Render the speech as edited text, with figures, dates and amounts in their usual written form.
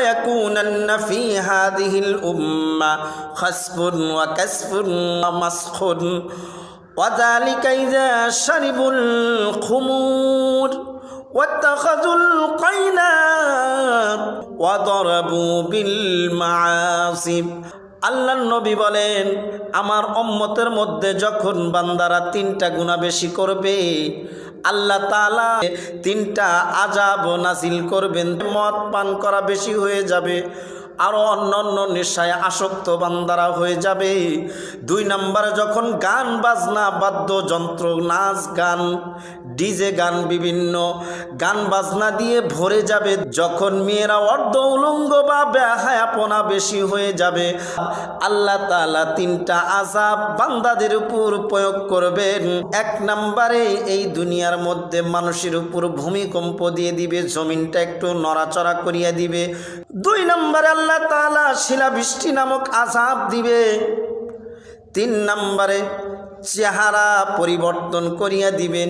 يكونن في هذه الأمة خسف وكسف ومسخ وذلك إذا شربوا الخمور واتخذوا القينات وضربوا بالمعاصي। আল্লাহর নবী বলেন, আমার উম্মতের মধ্যে যখন বান্দারা তিনটা গুনাহ বেশি করবে, আল্লাহ তাআলা তিনটা আযাব নাযিল করবেন। মদ পান করা বেশি হয়ে যাবে, আরো অন্যান্য নেশায় আসক্ত বান্দারা হয়ে যাবে। 2 নম্বরে যখন গান বাজনা বাদ্যযন্ত্র, নাচ গান, ডিজে গান, বিভিন্ন গান বাজনা দিয়ে ভরে যাবে, যখন মেয়েরা অর্ধ উলঙ্গ বা বেহায়াপনা বেশি হয়ে যাবে, আল্লাহ তাআলা তিনটা আযাব বান্দাদের উপর প্রয়োগ করবেন। 1 নম্বরে এই দুনিয়ার মধ্যে মানুষের উপর ভূমিকম্প দিয়ে দিবে, জমিনটা একটু নড়াচড়া করিয়া দিবে। 2 নম্বরে আল্লাহ তাআলা শিলাবৃষ্টি নামক আযাব দিবে। 3 নম্বরে চেহারা পরিবর্তন করিয়া দিবেন।